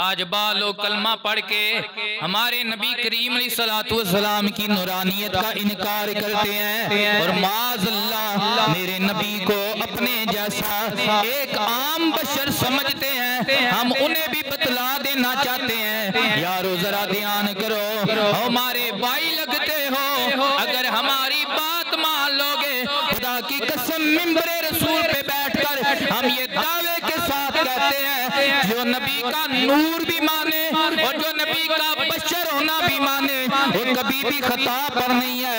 आज बालो कलमा पढ़ के हमारे नबी करीम सलाम की नूरानियत का इनकार करते हैं और माज़अल्लाह मेरे नबी को अपने जैसा एक आम बशर समझते हैं। हम उन्हें भी बतला देना चाहते हैं, यारो जरा ध्यान करो, हमारे भाई लगते हो, अगर हमारी बात मान लोगे खुदा की कसम मिंबरे रसूल पे बैठकर हम ये दावे के साथ कहते हैं, जो नबी का नूर भी माने और जो नबी का बशर होना भी माने वो कभी भी खता पर नहीं है।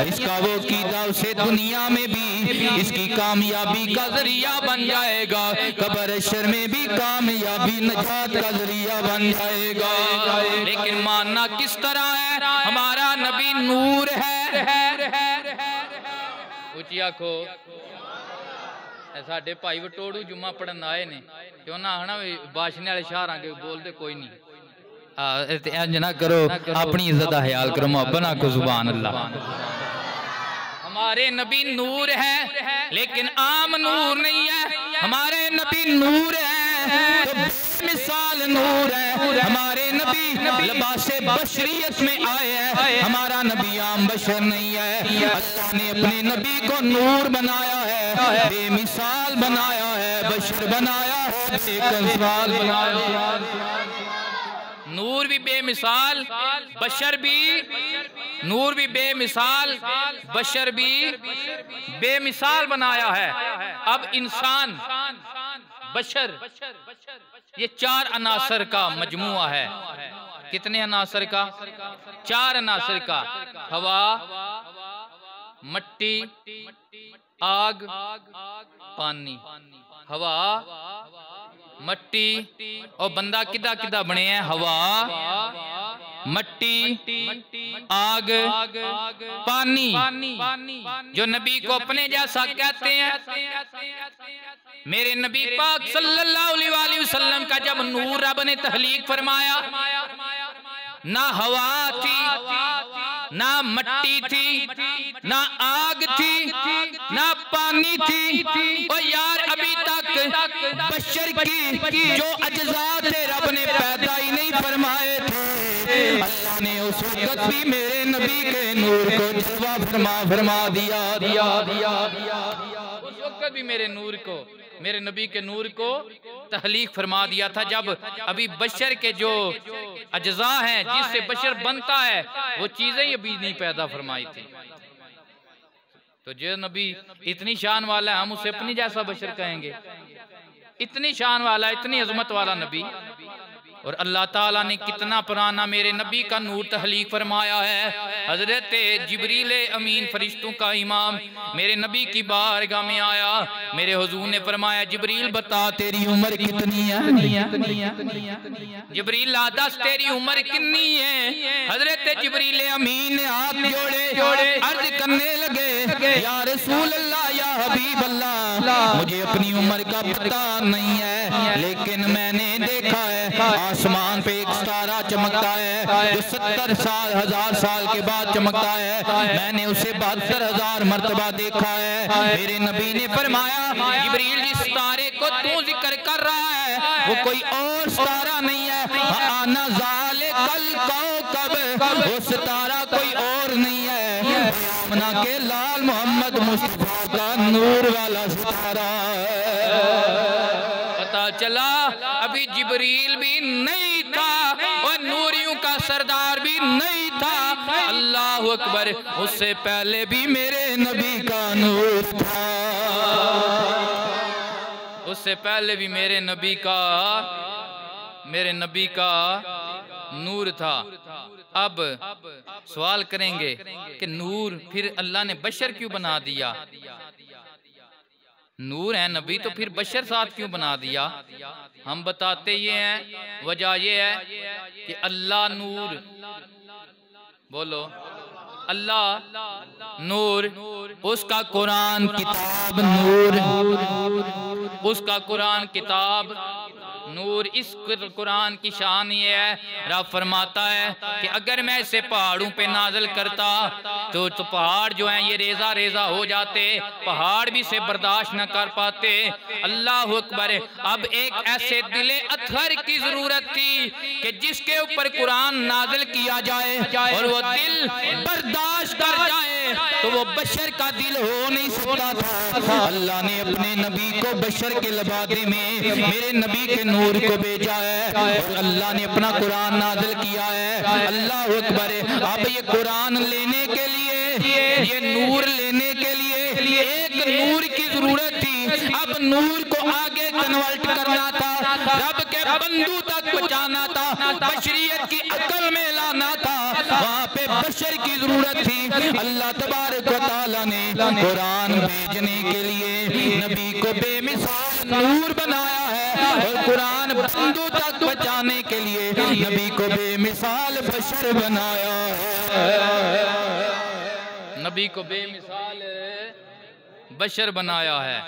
इसका वो कीदा उसे दुनिया में भी इसकी कामयाबी का जरिया बन जाएगा, कब्र शर में भी कामयाबी नजात का जरिया बन जाएगा। लेकिन मानना किस तरह है, हमारा नबी नूर है। उचिया को साडे भाई वटोड़ू जुम्मा पढ़न आए ने ते उन्हां आखना बाशने वाले शाह आके बोलते कोई नहीं। इंज ना करो, अपनी इज्जत का ख्याल करो, मोहब्बत ना को सुभान अल्लाह। हमारे नबी नूर है लेकिन आम नूर नहीं है, हमारे नबी नूर है तो मिसाल नूर है। हमारे नबी लिबासे बशरियत में आए हैं, हमारा नबी आम बशर नहीं है। अल्लाह ने अपने नबी को नूर बनाया है, बेमिसाल बनाया है, बशर बनाया है, बेकमाल बनाया है। नूर भी बेमिसाल, बशर भी, नूर भी बेमिसाल, बशर भी बेमिसाल बनाया है। अब इंसान बशर ये चार अनासर का मजमुआ है। कितने अनासर का? चार अनासर का, हवा, मट्टी, आग, पानी। हवा, मट्टी और बंदा किदा किदा बने हैं, हवा, मट्टी, आग, पानी। जो नबी को अपने जैसा कहते हैं, मेरे नबी पाक सल्लल्लाहु अलैहि वसल्लम का जब नूर रब ने तहलीक फरमाया, ना हवा थी, ना मट्टी थी, ना आग थी, ना पानी थी। और यार अभी तक बशर की जो अज्जा थे रब ने पैदा ही नहीं फरमाए थे। अल्लाह ने उस वक्त भी मेरे नबी के नूर को जलवा फरमा दिया। उस वक्त भी मेरे नूर को, मेरे नबी के नूर को तहलीक फरमा दिया था, जब अभी बशर के जो अज्जा हैं जिससे बशर बनता है वो चीजें ही अभी नहीं पैदा फरमाई थी। तो जो नबी इतनी शान वाला है, हम उसे अपनी जैसा बशर कहेंगे? इतनी शान वाला, इतनी अजमत वाला नबी, और अल्लाह ताला ने कितना पुराना मेरे नबी का नूर तहलीक फरमाया है। हजरत जिब्रील अमीन फरिश्तों का इमाम मेरे नबी की बारगाह में आया, मेरे हुजूर ने फरमाया, जिब्रील बता तेरी उम्र कितनी है? जिब्रील दस तेरी उम्र कितनी है? हजरत जिब्रील अमीन ने हाथ जोड़े अर्ज करने लगे, या रसूल अल्लाह, या हबीब अल्लाह, मुझे अपनी उम्र का पता नहीं है, लेकिन मैंने देखा है आसमान पे एक तारा चमकता है जो 70 साल 1000 साल के बाद चमकता है। मैंने उसे 72,000 मर्तबा देखा है। मेरे नबी ने फरमाया, जिब्रील जिस तारे को तू जिक्र कर रहा है वो कोई और तारा नहीं है, आना ज़ाले कल कौकब, वो सितारा कोई और नहीं है, यमुना के लाल मोहम्मद मुस्तफा का नूर वाला सितारा है। पता चला अभी जिब्रील भी नहीं था और नूरियों का सरदार भी नहीं था। अल्लाह अकबर, उससे पहले भी मेरे नबी का नूर था, उससे पहले भी मेरे नबी का नूर था। अब सवाल करेंगे कि नूर फिर अल्लाह ने बशर क्यों बना दिया? नूर है नबी तो फिर बशर साथ क्यों बना दिया? हम बताते ये हैं, वजह ये है कि अल्लाह नूर, बोलो अल्लाह नूर, उसका कुरान किताब नूर, उसका कुरान किताब नूर इस कुरान की शान ये है, रब फरमाता है कि अगर मैं इसे पहाड़ों पे नाज़िल करता तो पहाड़ जो हैं ये रेजा रेजा हो जाते, पहाड़ भी से बर्दाश्त न कर पाते। अल्लाह अकबर। अब एक ऐसे दिले अथर की जरूरत थी कि जिसके ऊपर कुरान नाज़िल किया जाए और वो दिल बर्दाश्त कर जाए, तो वो बशर का दिल हो नहीं सकता था। अल्लाह ने अपने नबी को बशर के लबादे में मेरे नबी के नूर को भेजा है और अल्लाह ने अपना कुरान नाज़िल किया है। अल्लाह अकबर। अब ये कुरान लेने के लिए, ये नूर लेने के लिए एक नूर की जरूरत थी। अब नूर को आगे कन्वर्ट करना था, रब के बंदू तक पहुंचाना था, बशरियत की अकल में लाना था, वहाँ पे बशर की जरूरत थी। अल्लाह तबारक व तआला ने कुरान भेजने के लिए नबी को बेमिसाल नूर बनाया है और कुरान बंदू तक पहुंचाने के लिए नबी को बेमिसाल बशर बनाया है। नबी को बेमिसाल बशर बनाया है।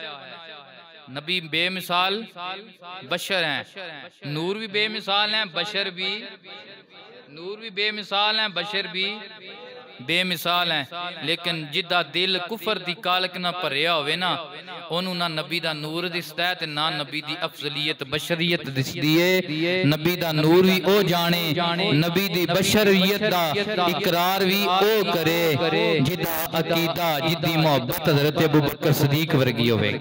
नबी बेमिसाल बशर हैं, नूर भी बेमिसाल हैं, बशर भी, नूर भी बेमिसाल हैं, बशर भी बेमिसाल हैं। लेकिन जिदा दिल कुफर दी कालक ना भरिया होवे ना, ओनू ना नबी दा नूर दिसदा है ते ना नबी दी अफजलियत बशरियत दिसदी है। नबी दा नूर भी ओ जाने, नबी दी बशरियत दा इकरार भी ओ करे जिदा अकीदा, जिदी मोहब्बत हज़रत अबू बकर सदीक वर्गी होवे।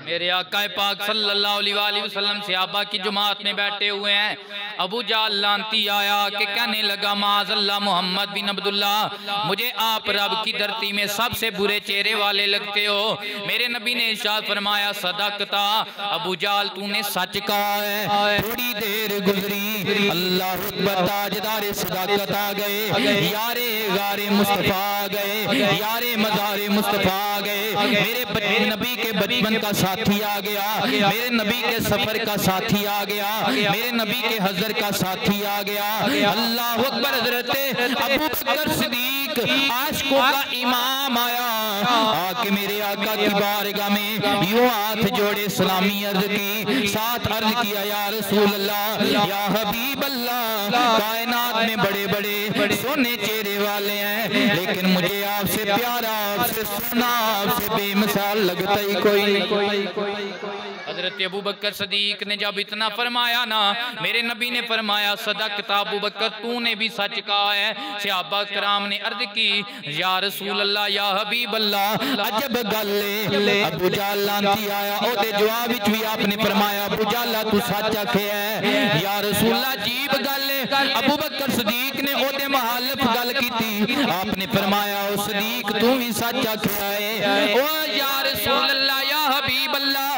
मेरे आका पाक सल्लल्लाहु अलैहि वसल्लम सहाबा की जमात में बैठे हुए हैं। अबू जाल लांती आया कि कहने लगा माज़अल्लाह मोहम्मद बिन अब्दुल्लाह, मुझे आप रब की धरती में सबसे बुरे चेहरे वाले लगते हो। मेरे नबी ने इरशाद फरमाया सदकता अबू जाल, तूने सच कहा है। थोड़ी देर गुजरी, अल्लाह अकबर, ताजदार सदाकत आ गए, यारे गारे मुस्तफा आ गए, यारे मज़ारे मुस्तफा आ गए। मेरे नबी के बचपन का साथी आ गया, मेरे नबी के सफर का साथी आ गया, मेरे नबी के हजर का साथी आ गया। अल्लाह अकबर। हज़रत अबू बकर सिद्दीक आशिकों का इमाम आया, आके मेरे आका की बारगाह में यूं हाथ जोड़े सलामी अर्ज की, साथ अर्ज किया या रसूल अल्लाह, या हबीब अल्लाह, कायनात में बड़े बड़े सोने चेहरे वाले हैं, लेकिन मुझे आपसे प्यारा, आपसे सोना, आपसे बेमिसाल लगता ही कोई नहीं। हजरत अबू बकर सदीक ने जब इतना फरमाया ना, मेरे नबी ने फरमाया सदकता अबू बकर, तूने भी सच कहा है। सहाबा कराम ने अर्ज की या रसूल अल्लाह, या हबीब अल्लाह, अजब गल है। अबू जाल लांती आया, ओदे जवाब विच भी आपने फरमाया अबू जाल तू सच आखिया है। या रसूल अल्लाह, अजीब गल है। अबू बकर सदीक ने ओदे मुखालिफ गल की, आपने फरमाया ओ सदीक तू भी सच आखिया है। ओ या रसूल अल्लाह, या हबीब अल्लाह,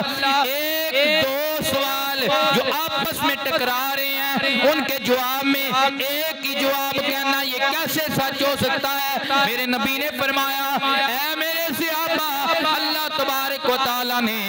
एक दो सवाल जो आपस में टकरा रहे हैं, उनके जवाब में एक ही जवाब कहना, ये कैसे सच हो सकता है? मेरे नबी ने फरमाया ऐ मेरे सहाबा, अल्लाह तबारक व तआला ने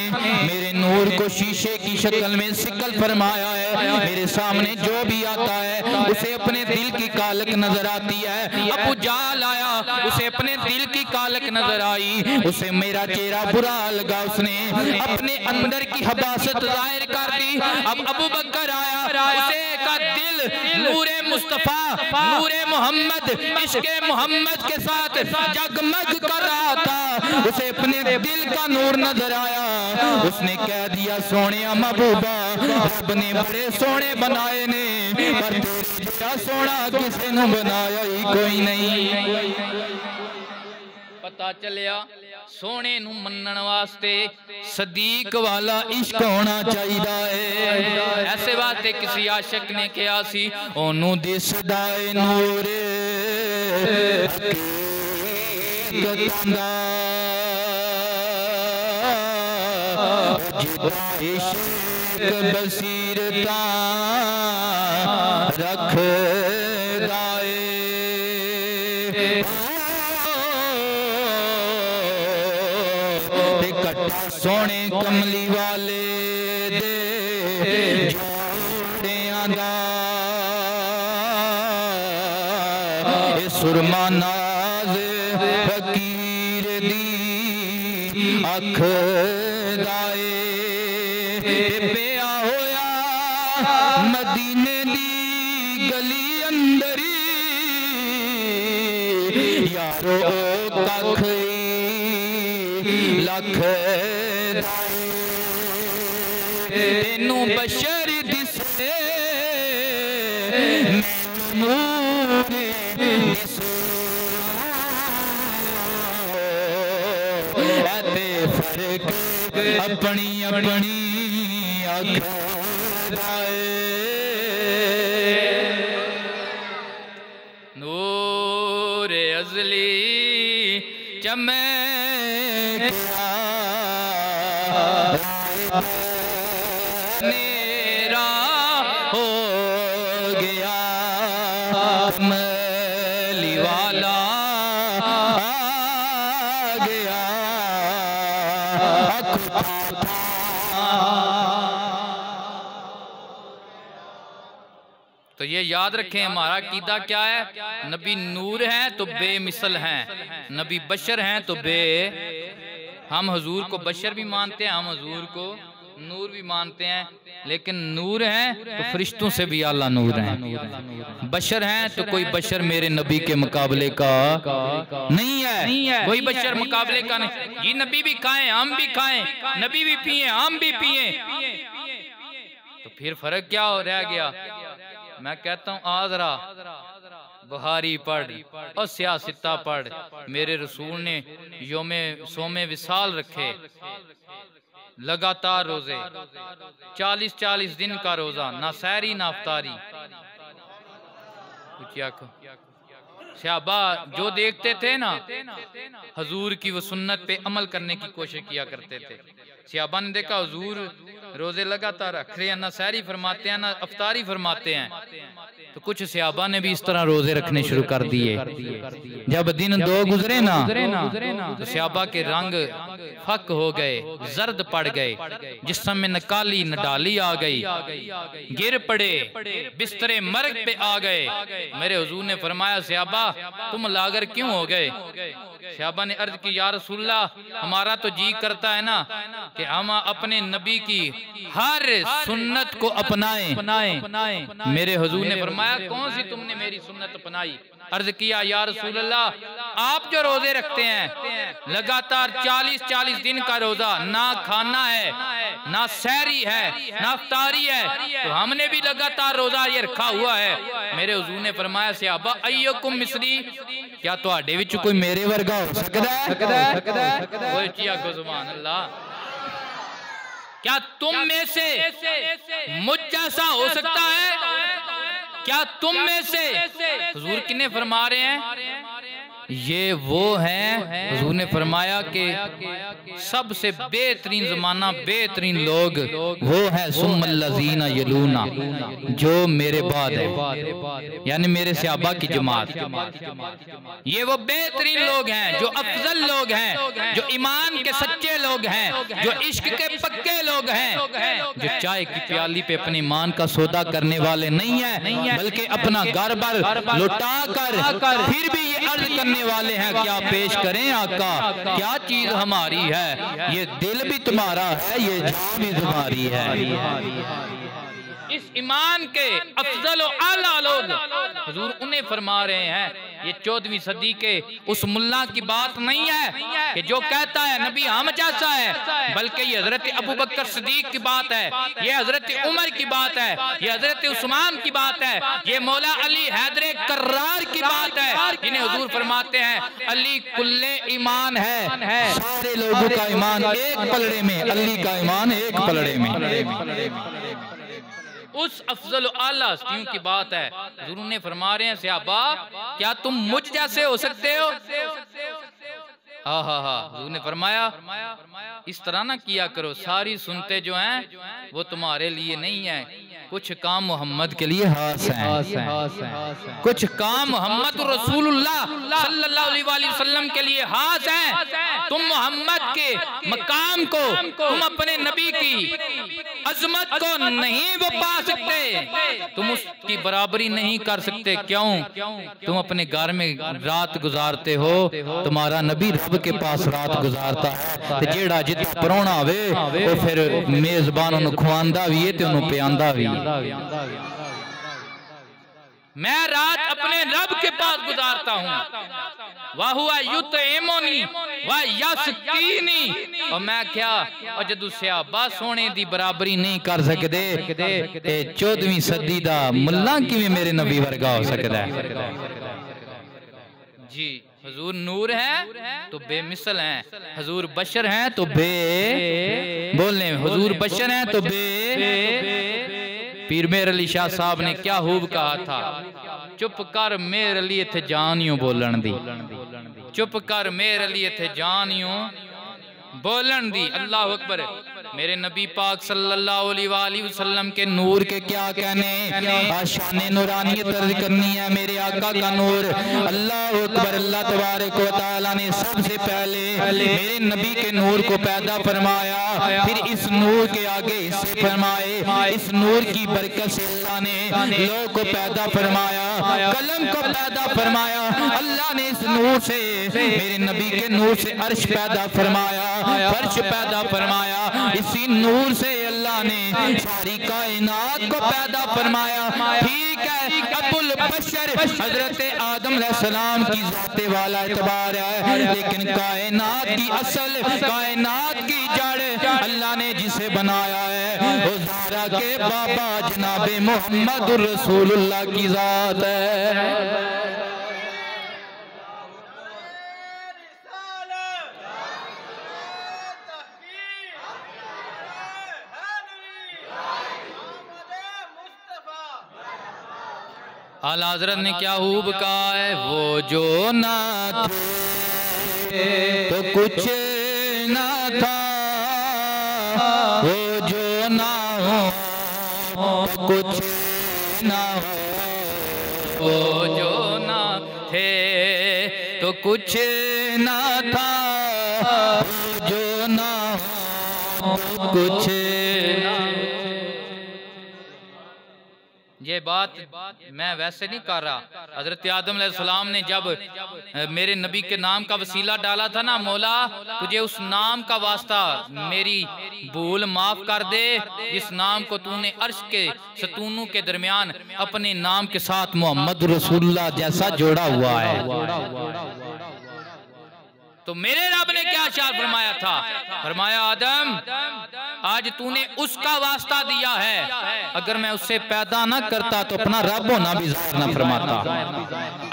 मेरे नूर को शीशे की शक्ल में सिकल फरमाया है। मेरे सामने जो भी आता है उसे अपने दिल की कालक नजर आती है। अबू जाल आया, उसे अपने दिल की कालक नजर आई, उसे मेरा चेहरा बुरा लगा, उसने अपने अंदर की हबासत जाहिर कर दी। अब अबू बकर आया, उसे का दिल नूरे मुस्तफा, नूरे मोहम्मद, इश्के मोहम्मद के साथ जगमग कर रहा था, उसे अपने दिल का नूर नजर आया। उसने कह दिया सोने महबूबा, रब ने बड़े सोने बनाए ने, पर तेरे जैसा सोना किसी ने बनाया ही कोई नहीं। पता चलिया सोने नू मनन वास्ते सदीक वाला इश्क होना चाहिए। ऐसे बात किसी आशिक ने कहा सी, ओनू दिसदा ए नूर बसीरता रख दाए, सोने कमली वाले दे जोड़ियां दा सुरमा नाज फकीर दी अख दाए, पिया होया मदीने दी गली अंदरी यारो कख लख तेनू बशर दिसे नूर दिसे ते फर्क अपनी अपनी नूर अज़ली चमका मेरा हो गया कमली वाला आ गया तो ये याद रखें हमारा अकीदा क्या है। नबी नूर हैं तो बेमिसल हैं, नबी बशर हैं तो हम हुजूर को बशर भी मानते हैं, हम हुजूर को नूर भी मानते हैं, लेकिन नूर हैं तो फरिश्तों से भी आला नूर हैं। बशर हैं तो कोई बशर मेरे नबी के मुकाबले का नहीं है, कोई बशर मुकाबले का नहीं। ये नबी भी खाएं हम भी खाएं, नबी भी पिए हम भी पिए, तो फिर फर्क क्या हो रह गया। मैं कहता हूँ आजरा बुहारी पढ़ और सियासिता पढ़। मेरे रसूल ने योमे सोमे विसाल रखे, लगातार रोजे 40-40 दिन का रोजा, ना सहरी ना अफ्तारी। सहाबा जो देखते थे ना हुजूर की वो सुन्नत पे अमल करने की कोशिश किया करते थे। सहाबा ने देखा हुजूर रोजे लगातार रख रहे हैं, ना सहरी फरमाते हैं ना अफ्तारी फरमाते हैं, तो कुछ सहाबा ने भी इस तरह रोजे रखने शुरू कर दिए। जब दिन दो गुजरे ना तो सहाबा के रंग फक हो गए, जर्द पड़ गए, जिस्म में नकाली नडाली आ गई, गिर पड़े, बिस्तरे मर्ग पे आ गए। मेरे हुजूर ने फरमाया सहाबा तुम लागर क्यों हो गए। सहाबा ने अर्ज की या रसूलल्लाह हमारा तो जी करता है ना कि हम अपने नबी की हर सुन्नत को अपनाएं। मेरे हुजूर ने फरमाया कौन सी तुमने मेरी सुन्नत अपनाई। अर्ज किया या रसूलल्लाह आप जो रोजे रखते हैं लगातार 40-40 दिन का रोजा, ना खाना है ना सहरी है ना अफ्तारी है, तो हमने भी लगातार रोजा ये रखा हुआ है। मेरे हुजूर ने फरमाया सहाबा अय्युकुम मिस्ली, क्या तुहाडे विच कोई मेरे वर्गा हो सकदा है। सुभान अल्लाह, क्या तुम में से मुझ जैसा हो सकता है, क्या तुम में से। हुजूर किन्ने फरमा रहे हैं, ये वो हैं। हुजूर ने फरमाया कि सबसे बेहतरीन जमाना बेहतरीन लोग वो है सुम्मल्लज़ीना यलूना, जो मेरे बाद है, यानी मेरे सहाबा की जमात। ये वो बेहतरीन लोग हैं, जो अफजल लोग हैं, जो ईमान के सच्चे लोग हैं, जो इश्क के पक्के लोग हैं, जो चाय की प्याली पे अपने ईमान का सौदा करने वाले नहीं है, बल्कि अपना घर भर लुटा कर फिर भी ये अर्ज करने वाले हैं क्या पेश करें आका, क्या चीज हमारी है। ये दिल भी तुम्हारा है, ये जान भी तुम्हारी है। इस ईमान के अफजल आला लोग हुजूर उन्हें फरमा रहे हैं। ये 14वीं सदी के उस मुल्ला की बात नहीं है कि जो कहता है नबी हम जैसा है, बल्कि ये हजरत अबू बकर सिद्दीक की बात है, ये हजरत उमर की बात है, ये हजरत उस्मान की बात है, ये मौला अली हैदर कर्रार की बात है, जिन्हें हुजूर फरमाते हैं अली कुल्ले ईमान है, सारे लोगों का ईमान एक पलड़े में, अली का ईमान एक पलड़े में। उस अफजल आला हस्तियों की बात है। हुजूर ने फरमा रहे हैं सहाबा क्या तुम मुझ जैसे हो सकते हो। हुजूर ने फरमाया इस तरह ना किया करो, सारी सुनते जो हैं वो तुम्हारे लिए नहीं है, कुछ काम मोहम्मद के लिए खास हैं, कुछ काम मोहम्मद रसूलुल्लाह सल्लल्लाहु अलैहि वसल्लम के लिए खास हैं। तुम मोहम्मद के मकाम को, तुम अपने नबी की अजमत को नहीं वो पा सकते, तुम उसकी बराबरी नहीं कर सकते। क्यों? तुम अपने घर में रात गुजारते हो, तुम्हारा नबी रब के पास रात गुजारता है, ते जेड़ा जितना परौना आवे वो फिर मेजबान उन्हें खुआंदा भी है ते उन्हें पियांदा भी। मैं रात अपने रब के पास गुजारता हूँ। वाह हुआ युतइमुनी व यस्कीनी, और मैं क्या और जदू सहाबा सोने दी बराबरी नहीं कर सकते, 14वीं सदी दा मुल्ला किवें मेरे नबी वर्गा हो सकता है जी। हजूर नूर है तो बेमिसल हैं, हजूर बशर हैं तो बोलने हजूर बशर हैं तो पीर मेर अली शाह साहब ने क्या खूब कहा था, चुप कर मेर अली इत्थे जानियो बोलन दी, चुप कर मेर अली इत्थे जानियो बोलन दी। अल्लाह अकबर। मेरे नबी पाक सल्लल्लाहु अलैहि वसल्लम के नूर के क्या कहने, शान नूरानियत अर्ज करनी है मेरे आका का नूर। अल्लाह अकबर। अल्लाह तबारक व तआला ने सबसे पहले मेरे नबी के नूर को पैदा फरमाया, फिर इस नूर के आगे हिस्से फरमाए, इस नूर की बरकत से अल्लाह ने लोह को पैदा फरमाया, कलम को पैदा फरमाया। अल्लाह ने इस नूर से मेरे नबी के नूर से अर्श पैदा फरमाया, फर्श पैदा फरमाया। इसी नूर से अल्लाह ने सारी कायनात को पैदा फरमाया। ठीक है, अबुल बशर हजरत आदम अलैहिस्सलाम की जाते वाला एतबार है, लेकिन कायनात की असल, कायनात की जड़ अल्लाह ने जिसे बनाया है वो ज़हरा के बाबा जनाबे मोहम्मद रसूलुल्लाह की जात है। आला हज़रत ने क्या खूब कहा है, वो जो ना थे तो कुछ ना था, वो जो ना हो तो कुछ ना हो, वो जो ना थे तो कुछ ना था, वो जो ना हो तो कुछ ना। ये बात मैं वैसे नहीं कर रहा। हजरत आदम अलैहिस्सलाम ने जब मेरे नबी के नाम का वसीला डाला था ना, मौला तुझे उस नाम का वास्ता मेरी भूल माफ कर दे जिस नाम को तूने अर्श के सतूनों के दरमियान अपने नाम के साथ मोहम्मद रसूलुल्लाह जैसा जोड़ा हुआ है। तो मेरे रब ने क्या शार फरमाया था, फरमाया आदम आज तूने उसका वास्ता दिया है, अगर मैं उससे पैदा ना करता तो अपना रब होना भी ज़ाहिर ना फरमाता,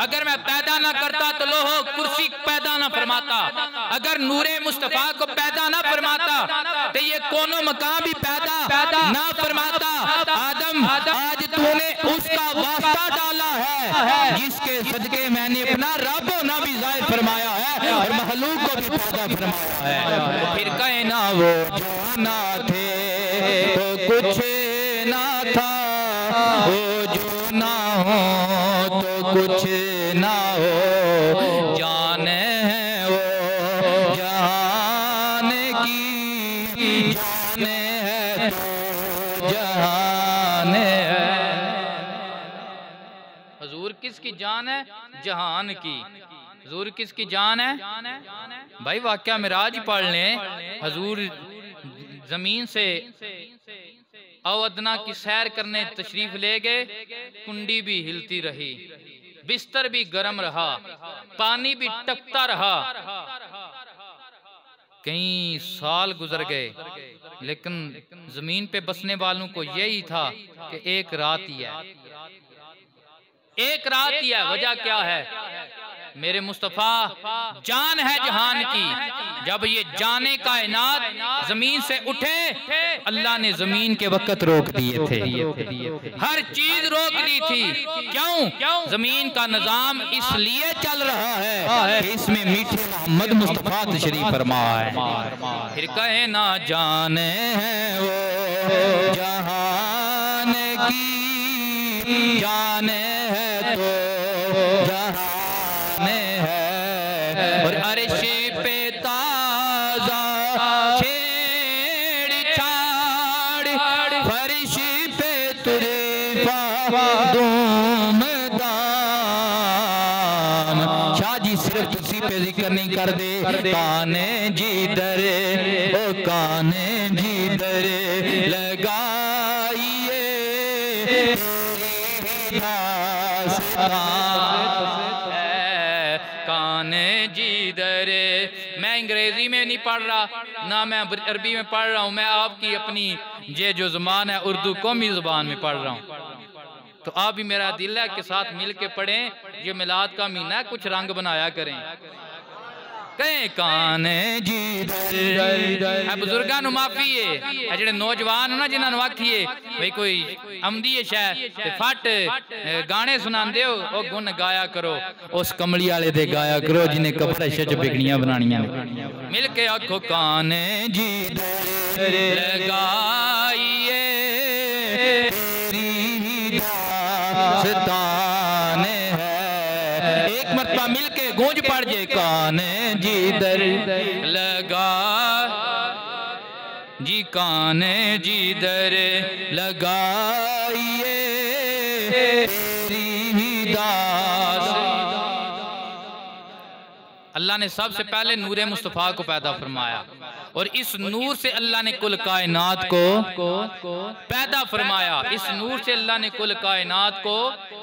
अगर मैं पैदा ना करता तो लोहो कुर्सी पैदा ना फरमाता, अगर नूरे मुस्तफ़ा को पैदा ना फरमाता तो ये कोनो मकाम भी पैदा ना फरमाता। आदम आज तूने उसका वास्ता डाला है जिसके सदके मैंने अपना रब होना भी ज़ाहिर फरमाया है और महलूक को भी पैदा फरमाया है। फिर कहे ना वो जो ना थे तो कुछ ना था, वो जो ना हो तो कुछ ना हो, जान है वो जहान की, जान है तो जहान है। हुजूर किसकी जान है? जहान की। हुजूर किसकी जान है? भाई वाक़या मिराज ही पढ़ लें। हुजूर जमीन से अवदना की सैर करने तशरीफ ले गए, कुंडी भी हिलती रही, बिस्तर भी गर्म रहा, पानी भी टपकता रहा। कई साल गुजर गए, लेकिन जमीन पे बसने वालों को यही था कि एक रात ही है, एक रात ही है। वजह क्या है? मेरे मुस्तफ़ा जान है जहान की। जब ये जाने कायनात जमीन से उठे, अल्लाह ने जमीन के वक्त रोक दिए थे, हर चीज रोक दी थी। क्यों? जमीन का निजाम इसलिए चल रहा है कि इसमें मीठे मोहम्मद मुस्तफ़ा तशरीफ फरमा है। फिर कहे ना जाने है वो जहान की, जाने है तो जहान है, और अर्श पे ताज़ा छेड़ छाड़, फर्श पे तुरे धूमदान। शाह जी सिर्फ तुसी पे जिक्र नहीं कर दे, काने जी दरे ओ काने जी दरे लगाइए दास कान जिधर। मैं अंग्रेजी में नहीं पढ़ रहा ना मैं अरबी में पढ़ रहा हूँ, मैं आपकी अपनी ये जो ज़बान है उर्दू कौमी ज़बान में पढ़ रहा हूँ। तो आप भी मेरा दिल है के साथ मिल के पढ़ें। ये मिलाद का महीना है, कुछ रंग बनाया करें। कहें कान जिधर बुजुर्गा नु माफी है, जेडे नौजवान ना जिन्होंने आखिए भाई कोई आमदी है शायद फट गाने सुनांदे हो, ओ गुण गाया करो उस कमली वाले दे गाया करो जिन्हें कपड़े शच बिगड़ियां बनानियां। मिल के आखो कान जिधर लगाइए दास्तान है। एक मरतबा मिल के गूंज पड़ जे कान जिधर लगा जी, कान जिधर लगाइए तेरी दास। अल्लाह ने सबसे पहले नूरे मुस्तफ़ा को पैदा फरमाया और इस नूर से अल्लाह ने कुल कायनात को पैदा फरमाया। इस नूर से अल्लाह ने कुल कायनात को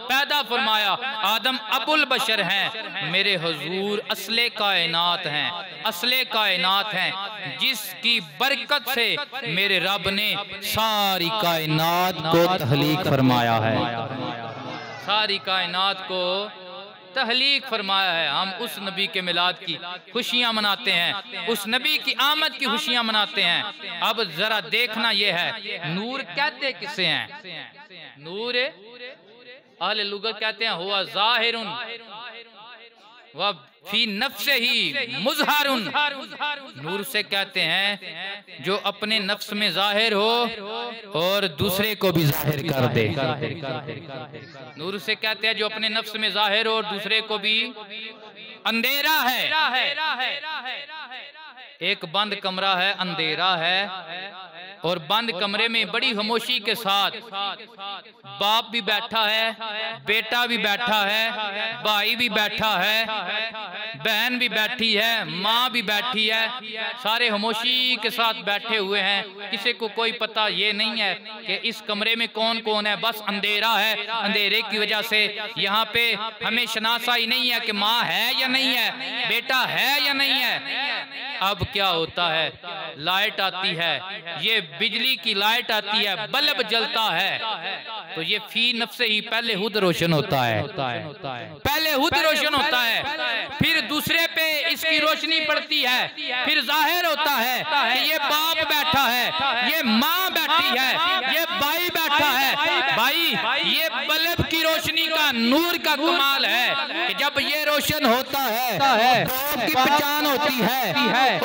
पैदा फरमाया। आदम अबुल बशर हैं, मेरे हुजूर असले कायनात हैं, असले कायनात हैं, जिसकी बरकत से मेरे रब ने सारी कायनात को तहलीक फरमाया है, सारी कायनात को तहलीक फरमाया है। हम उस नबी के मिलाद की खुशियां मनाते हैं, उस नबी की आमद की खुशियां मनाते हैं। अब जरा देखना यह है, नूर कहते किसे हैं? नूर अहले लुगत कहते हैं हुआ ज़ाहिरुन व फी नफ्से ही मुज़हरुन। नूर से कहते हैं जो अपने नफ्स में जाहिर हो और दूसरे को भी जाहिर कर दे। नूर से कहते हैं जो अपने नफ्स में जाहिर हो और दूसरे को भी। अंधेरा है, एक बंद कमरा है, अंधेरा है और बंद कमरे में बड़ी खामोशी के साथ बाप भी बैठा है, बेटा भी बैठा है, भाई भी बैठा है, बहन भी बैठी है, माँ भी बैठी है, सारे खामोशी के साथ बैठे हुए हैं। किसी को कोई पता ये नहीं है कि इस कमरे में कौन कौन है, बस अंधेरा है। अंधेरे की वजह से यहाँ पे हमें शनासाई नहीं है कि माँ है या नहीं है, बेटा है या नहीं है। अब क्या होता है, लाइट आती है, ये बिजली की लाइट आती है, बल्ब जलता है, तो ये फी नफ्से ही पहले खुद रोशन होता है, पहले खुद रोशन होता है, फिर दूसरे पे इसकी रोशनी पड़ती है, फिर जाहिर होता है कि ये बाप बैठा है, ये माँ बैठी है, ये भाई बैठा है। भाई ये बल्ब की रोशनी का नूर का कमाल है कि जब ये रोशन होता है की पहचान होती है,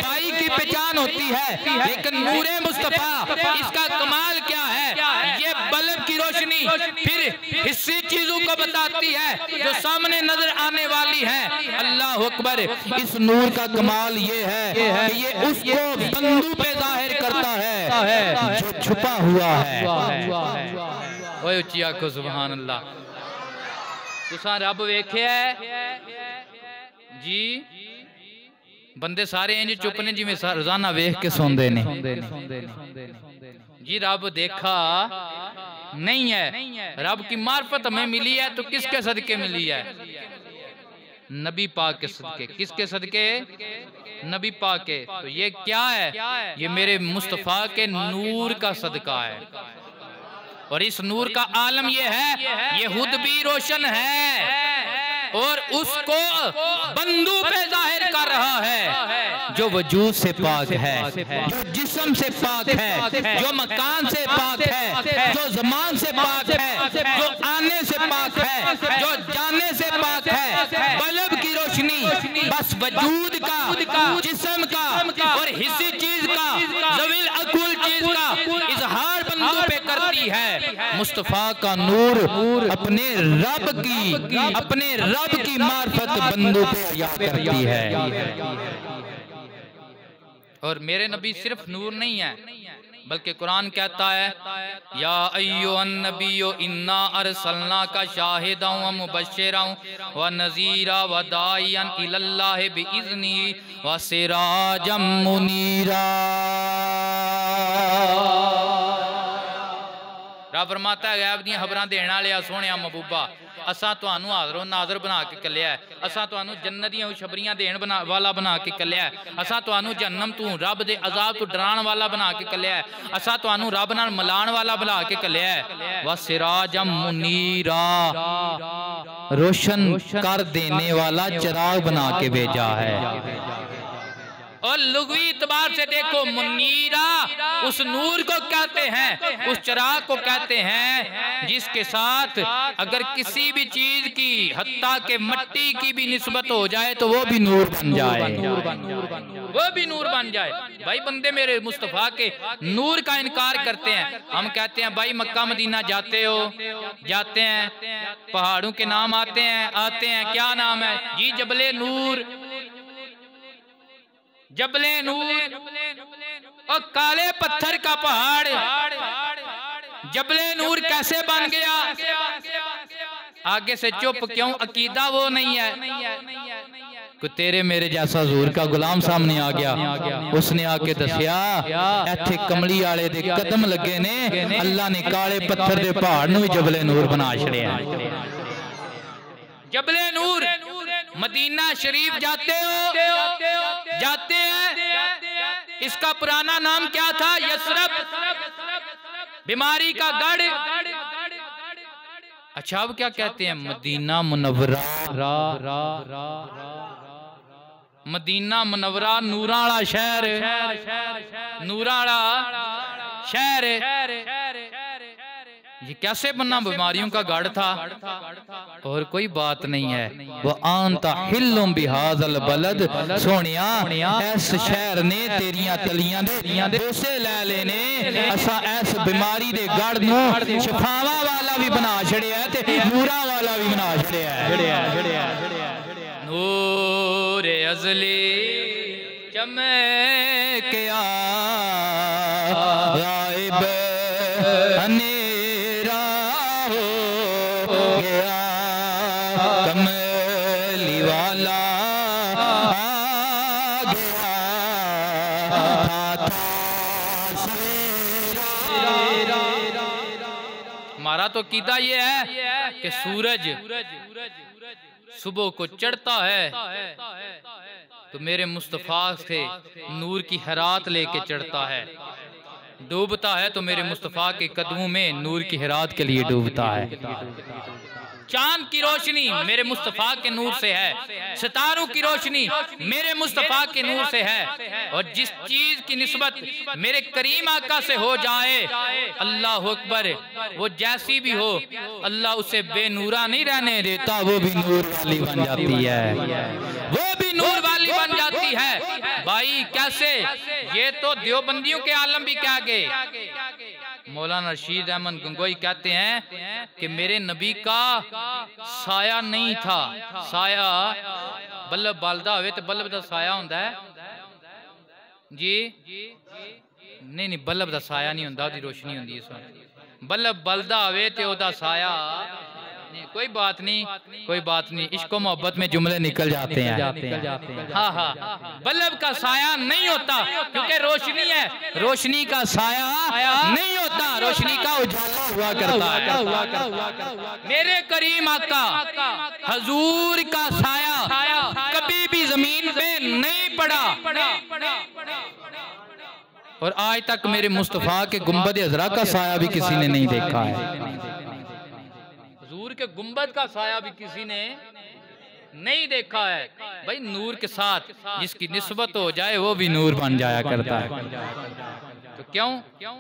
भाई की पहचान होती है। लेकिन नूरे मुस्तफा इसका कमाल क्या है, ये बल्ब की रोशनी फिर हिस्सी चीजों को बताती है जो सामने नजर आने वाली है। अल्लाह अकबर। इस नूर का कमाल ये है कि ये उसको बंदू पे जाहिर करता है जो छुपा हुआ है। ओए उच्ची आखो सुभान अल्लाह। तुसा रब वेख्या जी, बंदे सारे इंज चुप ने जिवें रोजाना वेख के सोंदे ने जी। रब देखा नहीं है, रब की मार्फत हमें मिली है तो किसके सदके मिली है? नबी पाक के सदके। किसके सदके? नबी पाक के। तो ये क्या है? ये मेरे मुस्तफ़ा के नूर का सदका है। और इस नूर का आलम ये है, ये खुद भी रोशन है और उसको बंदू पे जाहिर कर रहा है जो वजूद से पाक है, जो जिस्म से पाक है, जो मकान से पाक है, जो ज़मान से पाक है, जो आने से पाक है, जो जाने से पाक है। बल्ब की रोशनी बस वजूद का, जिस्म का और हिस्सी चीज का, ज़वील अकुल चीज का इजहार बंदू पे करती है। मुस्तफ़ा का नूर अपने रब की मार्फत बंदू पे याद करती है। और मेरे नबी सिर्फ नूर नहीं है, बल्कि कुरान कहता है या अय्युहन नबिय्यु इन्ना अरसलनाका शाहिदन व मुबश्शिरन व नज़ीरा व दाइयन इलल्लाहि बिइज़्नी व सिराजम मुनीरा। रब फरमाता है गैब दी खबरां देने वाले सोहणिया महबूबा, असा तुहानू हाज़रो नाज़र बना के कलिया है, असा तुहानू जन्नत दी खुशखबरियां देण वाला बना के कलिया है, असा तुहानू जहन्नम तू रब दे अजाब तो डराण वाला बना के कलिया है, असा तुहानू रब नाल मिलाण वाला बना के कलिया है। व सिराजम मुनीरा, रोशन कर देने वाला चिराग बना के भेजा है। और लुग़वी इतबार से देखो, मुनीरा उस नूर को कहते हैं, उस चिराग को कहते हैं जिसके साथ अगर किसी भी चीज की हत्ता के मट्टी की भी निस्बत हो जाए तो वो भी नूर बन जाए, वो भी नूर बन जाए। भाई बंदे मेरे मुस्तफ़ा के नूर का इनकार करते हैं। हम कहते हैं भाई मक्का मदीना जाते हो, जाते हैं, पहाड़ों के नाम आते हैं, क्या नाम है जी? जबले नूर, जबले नूर, और काले पत्थर का पहाड़, जबले नूर कैसे बन गया? आगे से चुप क्यों? अकीदा वो नहीं है। कोई तेरे मेरे जैसा हुजूर का गुलाम सामने आ गया, उसने आके दसिया इत्थे कमली वाले दे कदम लगे ने, अल्लाह ने काले पत्थर दे पहाड़ नूं भी जबले नूर बना छड़िया। जबले नूर, मदीना शरीफ जाते हो, जाते हैं, इसका पुराना नाम क्या था? यसरब, बीमारी का गढ़। अच्छा अब क्या कहते हैं? मदीना मुनव्वरा, मदीना मुनव्वरा नूरां वाला शहर, नूरां वाला शहर। ये कैसे बनना? बीमारियों का गढ़ था। और कोई बात नहीं है। वो आंता हिल्लुम बिहाज़ल बलद, सोनिया ऐस शहर ने तेरियां तलियां दे बोसे ले लेने, असा ऐस बीमारी दे गढ़ नूं शफावा वाला भी बना छड़िया ते नूरा वाला भी बना छड़िया है। नूरे अज़ली चमकिया गायब अंधेरा हो गया, कमली वाला आ गया, हमारा तो कीदा ये है कि सूरज सुबह को चढ़ता है तो मेरे मुस्तफ़ा से नूर की हरात लेके चढ़ता है, डूबता है तो मेरे मुस्तफ़ा के कदमों में नूर की हरात के लिए डूबता है। चांद की रोशनी मेरे मुस्तफ़ा के नूर से है, सितारों की रोशनी मेरे मुस्तफ़ा के नूर से है। और जिस चीज की निस्बत मेरे करीम आका से हो जाए, अल्लाह अकबर, वो जैसी भी हो, अल्लाह उसे बेनूरा नहीं रहने देता, वो भी नूर वाली बन जाती है, वो भी नूर वाली बन जाती है। भाई कैसे? ये तो देवबंदियों के आलम भी क्या गए। मौलाना रशीद अहमद गंगोई कहते हैं कि मेरे नबी का साया नहीं था। साया बल्ब बालदा होवे तो बल्ब दा साया होंदा है जी? नहीं, बल्ब दा साया नहीं होंदा, ओदी रोशनी होंदी है। बल्ब बलदा होवे ते ओदा साया नहीं। कोई बात नहीं, कोई बात नहीं, इश्क और मोहब्बत में जुमले निकल जाते हैं। हाँ हाँ, बल्ब का साया नहीं होता क्योंकि रोशनी है, रोशनी का साया नहीं होता, रोशनी का उजाला हुआ करता है। मेरे करीम आका हजूर का साया कभी भी जमीन पे नहीं पड़ा, और आज तक मेरे मुस्तफा के गुंबद अज़रा का साया भी किसी ने नहीं देखा है। हजूर के गुंबद का साया भी किसी ने नहीं देखा है। भाई नूर के साथ जिसकी निस्बत हो जाए वो भी नूर बन जाया करता है। तो क्यों?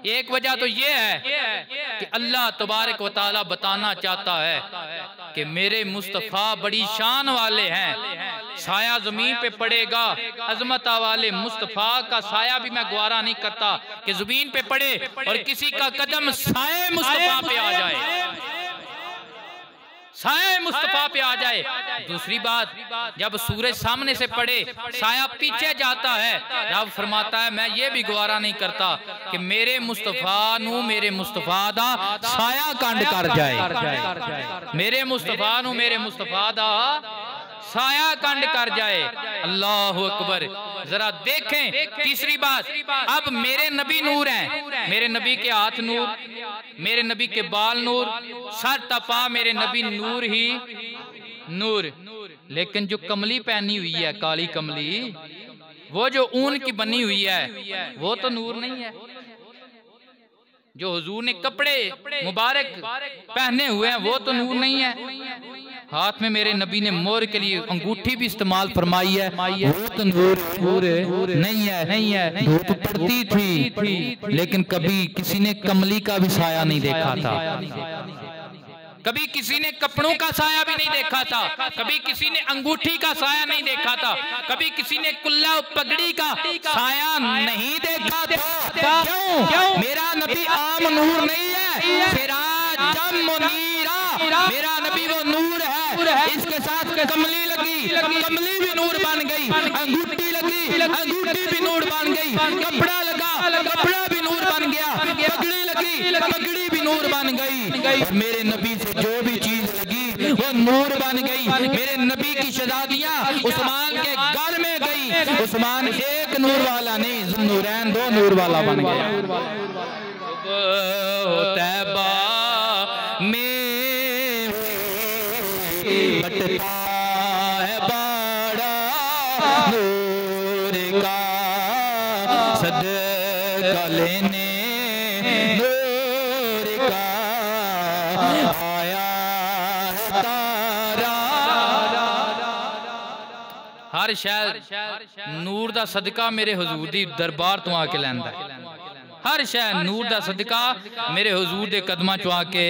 एक वजह तो ये है कि अल्लाह तबारक व तआला बताना चाहता है कि मेरे मुस्तफ़ा बड़ी शान वाले हैं। साया जमीन पे पड़ेगा, अजमत वाले मुस्तफ़ा का साया भी मैं गवारा नहीं करता कि जमीन पे पड़े और किसी का कदम साए मुस्तफ़ा पे आ जाए, साया मुस्तफा पे आ जाए। दूसरी बात, जब सूरज सामने से पड़े साया पीछे जाता है, रब फरमाता है मैं ये भी गवारा नहीं करता कि मेरे मुस्तफा नू मेरे मुस्तफा दा साया कंड कर जाए, मेरे मुस्तफा नू मेरे मुस्तफा दा साया कंड कर जाए। अल्लाह अकबर। जरा देखें तीसरी बात, अब मेरे नबी नूर हैं, मेरे नबी के हाथ नूर, मेरे नबी के बाल नूर, सर तपा मेरे नबी नूर ही नूर। लेकिन जो कमली पहनी हुई है, काली कमली, वो जो ऊन की बनी हुई है, वो तो नूर नहीं है। जो हुजूर ने कपड़े मुबारक पहने हुए हैं, वो तो नूर नहीं है। हाथ में मेरे नबी ने मोर के लिए अंगूठी भी इस्तेमाल फरमाई है, वो तो नूर नहीं है। धूप पड़ती थी लेकिन कभी किसी ने कमली का भी साया नहीं देखा था, कभी किसी ने कपड़ों का साया भी नहीं देखा था, कभी किसी ने अंगूठी का साया नहीं देखा था, कभी किसी ने कुल्ला पगड़ी का साया नहीं देखा था। क्यों? मेरा नबी आम नूर नहीं है, सिराजम मुनीरा, मेरा नबी वो नूर है। इसके साथ कमली लगी, कमली भी नूर बन गई, अंगूठी लगी, अंगूठी भी नूर बन गई, कपड़ा लगा, कपड़ा भी नूर बन गया, पगड़ी लगी, पगड़ी भी नूर बन गई। और मेरे नबी से जो भी चीज लगी वो नूर बन गई। मेरे नबी की शहजादियां उस्मान के घर में गई, उस्मान एक नूर वाला नहीं, ज़ुन्नूरैन दो नूर वाला बन गया। तैबा में बटता है बाड़ा नूर का, सदका लेने नूर का आया तारा। हर शहर नूर दा सदका मेरे हुजूर दी दरबार तो आके लैंदा है, हर शह नूर दा सदका मेरे हुजूर दे कदमां चो आके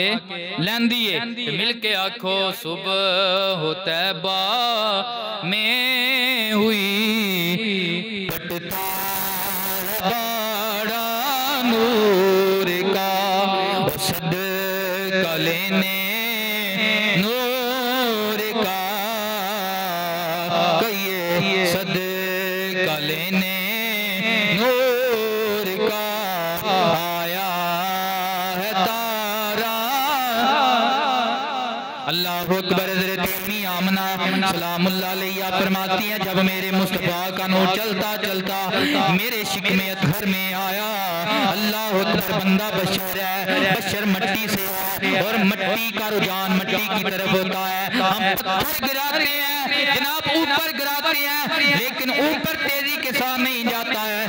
लैंदी है। मिल के आखो सुबह हो तैबा में हुई, बटता बाड़ा नूर का, सदका लेने नूर का, कहिए सदका लेने नूर का आया है तारा। अल्लाह अकबर। हज़रत अम्मी आमना सलामुल्लाह अलैहा फरमाती हैं, जब मेरे मुस्तफा का नूर चलता चलता मेरे शिकमे अतहर में आया, अल्लाह अकबर, बंदा बशर है, बशर मट्टी से है और मट्टी का रुझान मट्टी की तरफ होता है। हम पत्थर गिराते हैं जनाब, ऊपर गिराते हैं, लेकिन ऊपर तेजी के साथ नहीं जाता है,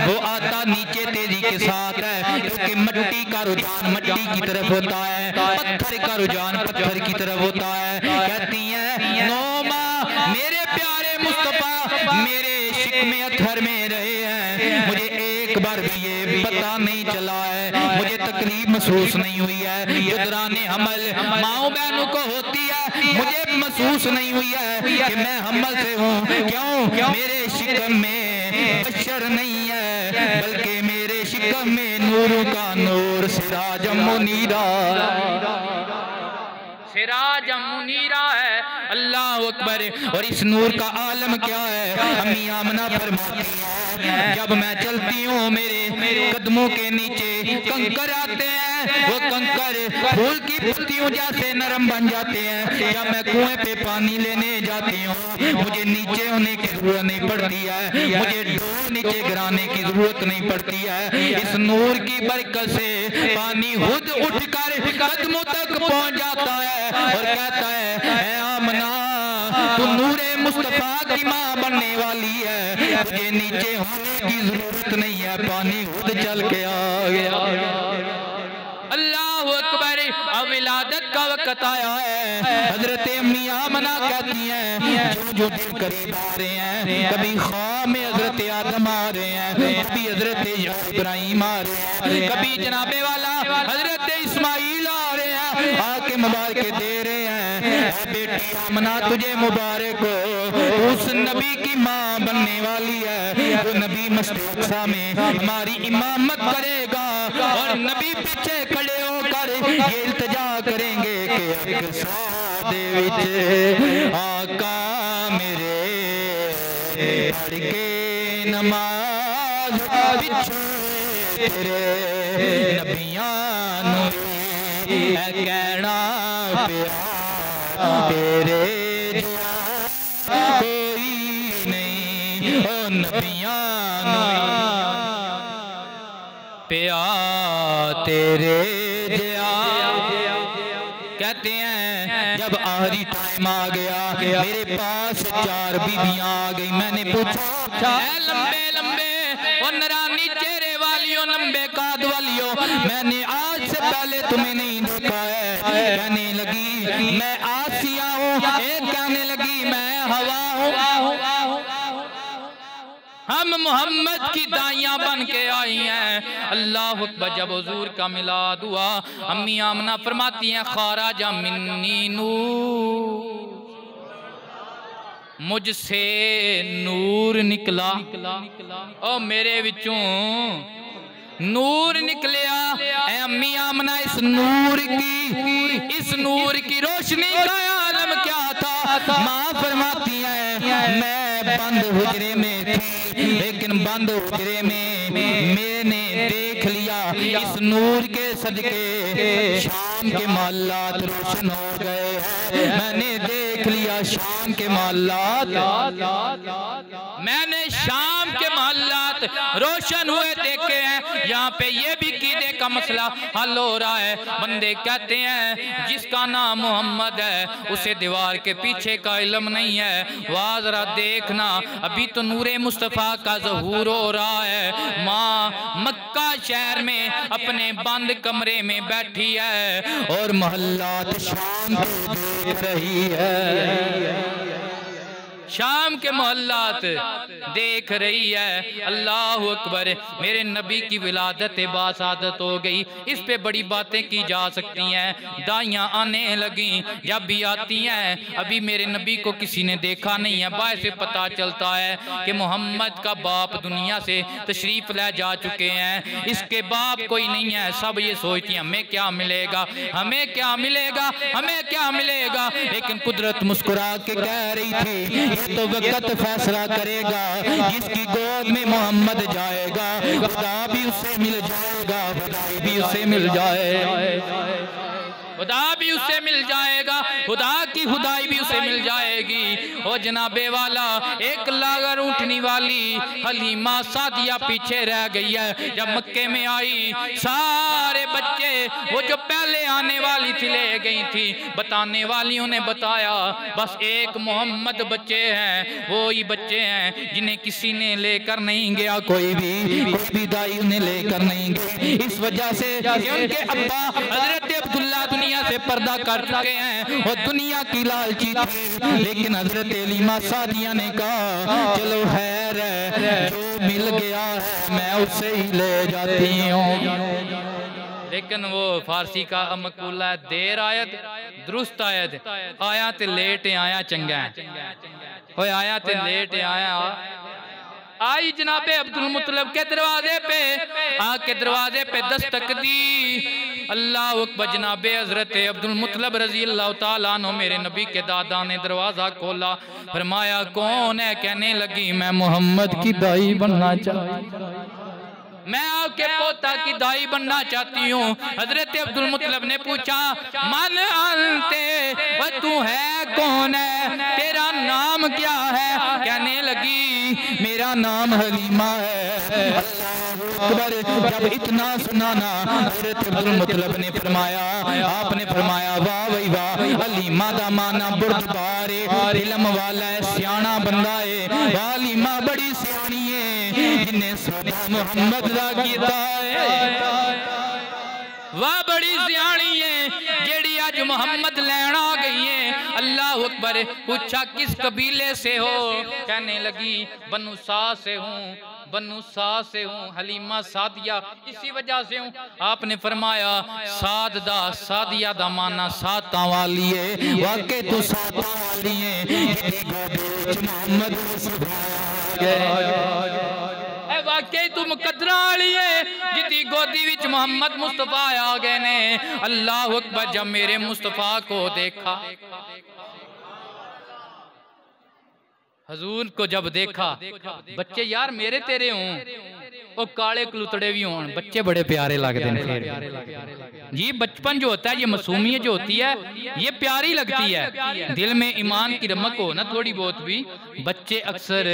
वो आता नीचे तेजी के साथ है, क्योंकि मट्टी का रुझान मट्टी की तरफ होता है, पत्थर का रुझान पत्थर की तरफ होता है। कहती हैं नौमा मेरे प्यारे मुस्तफा मेरे शिकमे अतहर में रहे हैं, मुझे एक बार भी ये पता नहीं चला है, मुझे तकलीफ महसूस नहीं हुई है जो दौराने हमल माओ बहनों को होती है, मुझे महसूस नहीं हुई है कि मैं हमल से हूँ। क्यों? मेरे शिकम में बशर नहीं है, बल्कि मेरे शिकम में नूर का नूर, सिराजम मुनीरा, सिराजम मुनीरा है। अल्लाह अकबर। और इस नूर का आलम क्या है? अम्मी आमना फरमाती है, जब मैं चलती हूँ मेरे कदमों के नीचे कंकर आते हैं, वो कंकर फूल की पत्तियों जैसे नरम बन जाते हैं। जब मैं कुएं पे पानी लेने जाती हूँ मुझे नीचे होने की जरूरत नहीं पड़ती है, मुझे डोर नीचे गिराने की जरूरत नहीं पड़ती है। इस नूर की बरकत से पानी खुद उठकर कदमों तक पहुँच जाता है और कहता है आमना तू नूरे मुस्तफा की माँ बनने वाली है, तुझे नीचे होने की जरूरत नहीं है, पानी खुद चल के आ गया। अल्लाह अकबर। अब विलादत का वक्त आया है। हजरत अम्मी आमना कहती हैं जो दिन करीब आ रहे हैं, कभी ख्वाब में हजरत आदम आ रहे हैं, कभी हजरत इब्राहिम आ रहे हैं, कभी जनाबे वाला हजरत इस्माइल आ रहे हैं, आके मुबारक दे रहे हैं, बेटी आमना तुझे मुबारक हो, उस नबी की माँ बनने वाली है, वो नबी मस्जिद अक़सा में हमारी इमामत करेगा और नबी पीछे खड़े होकर ये इल्तिजा करेंगे कि दे विच आका मेरे पढ़ के नमाज पिछे तेरे नबियां नूं कहना पिया तेरे नबियां पिया तेरे जिया। कहते हैं जब आखिरी टाइम आ गया, मेरे पास 4 बीबियां आ गई। मैंने पूछा लंबे लंबे और नरानी चेहरे वालियों, लंबे काद वालियों, मैंने आज से पहले तुम्हें नहीं देखा है। कहने लगी मैं आसिया हूँ, एक कहने लगी मैं हवा हूँ। हम मोहम्मद की दाइयां बन के आई हैं। अल्लाह अकबर। जब हुजूर का मिलाद हुआ, अम्मी आमना फरमाती हैं खाराजा मिन्नी नूर, मुझसे नूर निकला, और मेरे विचों नूर निकलिया। ऐ अम्मी आमना, इस नूर की रोशनी का आलम क्या था? माँ फरमाती है मैं बंद हुजरे में थी, लेकिन बंद हुजरे में मैंने देख लिया इस नूर के सदके शाम के महल्लात रोशन हो गए हैं। मैंने देख लिया शाम के महल्लात, मैंने शाम के महल्लात रोशन हुए देखे हैं। यहाँ पे ये भी कीदे का मसला हल हो रहा है। बंदे कहते हैं जिसका नाम मोहम्मद है उसे दीवार के पीछे का इल्म नहीं है। वाह जरा देखना, अभी तो नूरे मुस्तफ़ा का ज़हूर हो रहा है। माँ मक्का शहर में अपने बंद कमरे में बैठी है और महल्लात शाम को देख रही है, शाम के मोहल्लात देख रही है। अल्लाह अकबर। मेरे नबी की विलादत बासादत हो गई। इस पे बड़ी बातें की जा सकती हैं। दाइयाँ आने लगी, जब भी आती हैं अभी मेरे नबी को किसी ने देखा नहीं है। बाहर से पता चलता है कि मोहम्मद का बाप दुनिया से तशरीफ ले जा चुके हैं, इसके बाप कोई नहीं है। सब ये सोचती हैं हमें क्या मिलेगा, हमें क्या मिलेगा, हमें क्या मिलेगा। लेकिन कुदरत मुस्कुरा के कह रही थी तो वक्त फैसला करेगा, जिसकी गोद में मोहम्मद जाएगा खुदा भी उससे मिल जाएगा, खुदा भी उससे मिल जाएगा, खुदा भी उससे मिल जाएगा, खुदा की खुदाई भी उसे मिल जाएगी। और जनाबे वाला एक लागर उठनी वाली हलीमा सादिया पीछे रह गई है। जब मक्के में आई सारे बच्चे वो जो पहले आने वाली थी ले गई थी। बताने वालियों ने बताया बस एक मोहम्मद बच्चे हैं, वो ही बच्चे हैं जिन्हें किसी ने लेकर नहीं गया, कोई भी दाई उन्हें लेकर नहीं गई। इस वजह से उनके अब्बा हजरत अब्दुल्ला दुनिया से पर्दा कर चुके हैं और दुनिया की लालची थी। लेकिन हजरत हलीमा सादिया ने कहा चलो खैर जो मिल गया है मैं उससे ही ले जाती हूँ। लेकिन वो फारसी का मकूला है, देर आयत दुरुस्त आयत, आया ते लेट आया चंगा है, आया ते लेट आया। आई जनाबे अब्दुल मुत्तलिब के दरवाजे पे, आके दरवाजे पे दस्तक दी। अल्लाह अकबर। जनाबे हजरत अब्दुल मुत्तलिब रजी अल्लाह तआला अन्हु मेरे नबी के दादा ने दरवाजा खोला, फरमाया कौन है? कहने लगी मैं मोहम्मद की दाई बनना चाहती, मैं आपके पोता की दाई बनना चाहती हूँ। हजरत अब्दुल मुत्तलिब ने पूछा मन अंते, तू है कौन है, तेरा नाम क्या है? कहने लगी मेरा नाम हलीमा है। जब इतना सुनाना हजरत अब्दुल मुत्तलिब ने फरमाया, आपने फरमाया वाह भाई वाह, हलीमा दा माना बुर्दबार है, इल्म वाला है, सियाना बंदा है। हलीमा बड़ी सियानी है जिन्हें सौदा मोहम्मद दा कीता है, वाह बड़ी सियानी है जेड़ी आज मोहम्मद लैन आ गई है। अल्लाह अकबर। पूछा किस कबीले से हो? कहने लगी बनु सा से हूँ, बनु सा से हूँ, हलीमा सादिया इसी वजह से हूँ। आपने फरमाया साद दा सादिया दा माना साता वाली है, वाकई तू साता वाली है, मोहम्मद वाकई तू मुकद्दरा वाली है जिदी गोदी विच मोहम्मद मुस्तफा आ गए ने। अल्लाह अकबर। जब मेरे मुस्तफा को देखा, हजूर को जब देखा, बच्चे यार मेरे तेरे हों और काले कलुतड़े भी हों, बच्चे बड़े प्यारे लगते हैं जी। बचपन जो होता है, ये मासूमियत जो होती है, ये प्यारी लगती है। दिल में ईमान की रमक हो ना थोड़ी बहुत भी, बच्चे अक्सर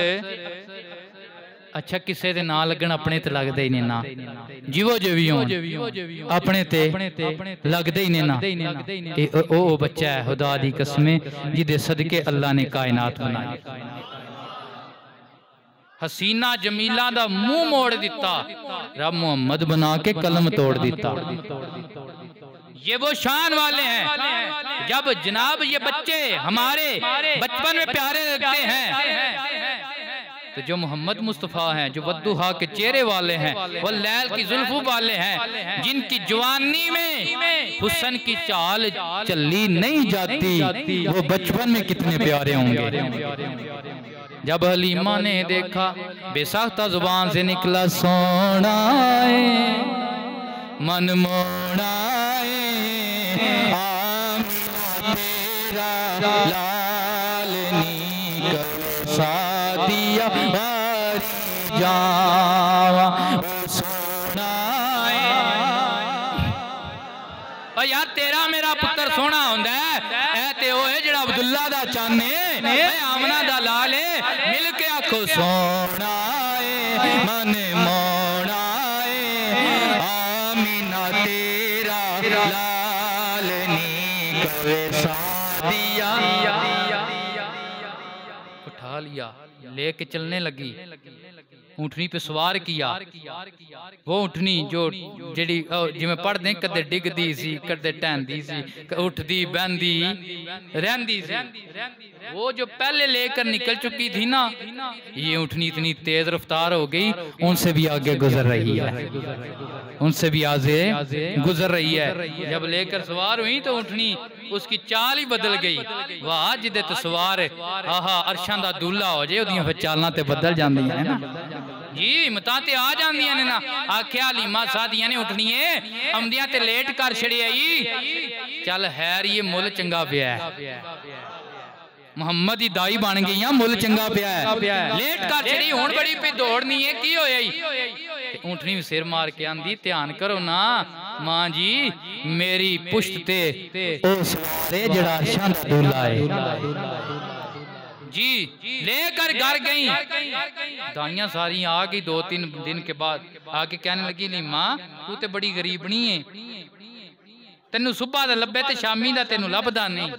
अच्छा किसे दे ना लगन अपने ते लगदे ही ने ना जीवो जीवी हों अपने ते लगदे ही ने ना ओ बच्चा है खुदा दी कसमें जिदे सदके अल्लाह ने कायनात बनाई हसीना जमीला दा मुंह मोड़ दिता रब मोहम्मद बना के कलम तोड़ दिता ये वो शान वाले हैं जब जनाब ये बच्चे हमारे बचपन में प्यारे लगते हैं तो जो मोहम्मद मुस्तफ़ा हैं जो वद्दुहा के चेहरे वाले हैं वो लैल की जुल्फों वाले हैं जिनकी जवानी में हुस्न की चाल चली नहीं जाती वो बचपन में कितने प्यारे होंगे जब हलीमा ने देखा बेसाख्ता जुबान से निकला सोना मन मोड़ा सादिया जावा सोना यार तेरा मेरा पुत्र सोना होंदा है ऐ ते ओ है जेड़ा अब्दुल्ला दा चाने आमना दा लाल है मिल के आखो सोना मन मोड़ा आमीना तेरा लाल नी कवे सादिया उठा लिया लेके चलने लगी ऊँटनी पे सवार किया वो ऊँटनी जो जेड़ी जिवें पढ़दे कदे डिगदी सी कदे टहंदी सी उठदी बहंदी रहंदी सी वो जो पहले लेकर निकल चुकी थी ना ये ऊँटनी इतनी तेज रफ्तार हो गई उनसे भी आगे गुजर रही है उनसे भी आगे गुजर रही है जब लेकर सवार हुई तो ऊँटनी उसकी चाल ही बदल गई वाह जिदे तो सवार आहा अरशां दा दूल्हा हो जाए ओदियां फिर चालां ते बदल जांदियां है ना जी हिम्मतां ते आ जांदियां ने ना आख्या हलीमा सादियां ने उठनीए आउंदियां ते लेट कर छड़े आई चल हैर ये मुल चंगा पिया है मोहम्मद ही दाई बन गई मुल चंगा पिया है लेट कर छड़ी हुण बड़ी पे दौड़नी है की होया ऊँटनी भी सिर मार के आंदी ध्यान करो ना मां जी मेरी पुश्त ते जड़ा अरशां दा दूल्हा है जी लेकर घर गई दाइयां सारी आ गई 2-3 दिन के बाद आके कहने लगी नी मां तू ते बड़ी गरीबनी है तेनू सुबह दा लब्बे ते शामी दा तेनू लभदा नहीं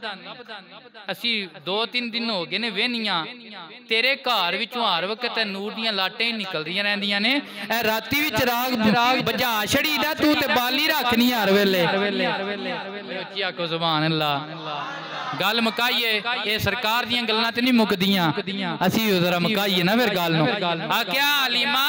असी 2-3 दिन हो गए ने वेनियां तेरे घर विचों हर वक्त नूर दियां लाटें ही निकलदियां रहंदियां ने ए राती विच राग बजा छड़ी दा तू ते बाली रखनी हर वेले उच्ची आखो सुभान अल्लाह गल मुकाइए ये सरकार दियां गल्लां ते नहीं मुकदियां असी जरा मुकाइए ना फिर गल नु आख्या हलीमा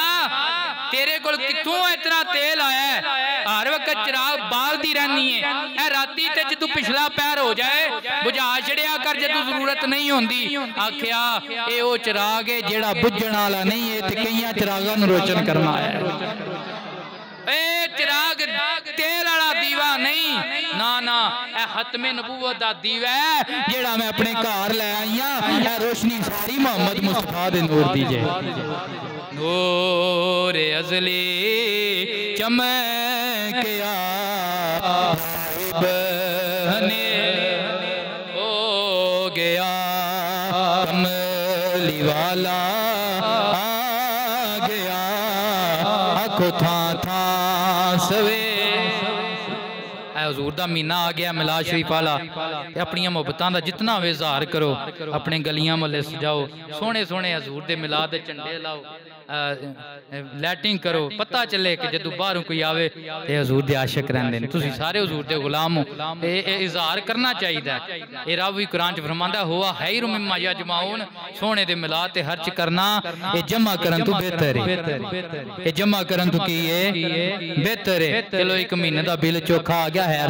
तेरे कोल कित्थों इतना तेल आया है हर वक्त चिराग बालदी रहनी है ए राती ते जदू पिछला पैर हो जाए बुझा छड़िया कर जदू जरूरत नहीं होंदी आख्या ए ओ चिराग है जेड़ा बुझण वाला नहीं है ते कईयां चिरागां नु रोशन करना है ए चिराग तेल वाला दीवा नहीं ना ना ए खत्मे नबूवत दा दीवा है जेड़ा मैं अपने घर ले आई हां ए रोशनी सारी मोहम्मद मुस्तफा दे नूर दी जे नूर अज़ली चमकिया बने हो गया कमली वाला आ गया आखो था सवे हजूर दा महीना आ गया मिलाद शरीफ वाला अपनी मुहब्बतां दा जितना वे इज़हार करो अपने गलियां मोहल्ले सजाओ सोहने सोहने हजूर दे मिलाद दे झंडे लाओ लैटिंग करो पता चले कि जदू बाहरों कोई आवे ते हजूर दे आशिक रहंदे ने तुसी सारे हजूर दे गुलाम हो ए इज़हार करना चाहिदा ए रब भी कुरान च फरमांदा हुआ खैरु मिम्मा यजमाउन सोहने दे मिलाद ते खर्च करना ए जमा करन तो बेहतर है ए जमा करन तो की है बेहतर है चलो एक महीने दा बिल चोखा आ गया है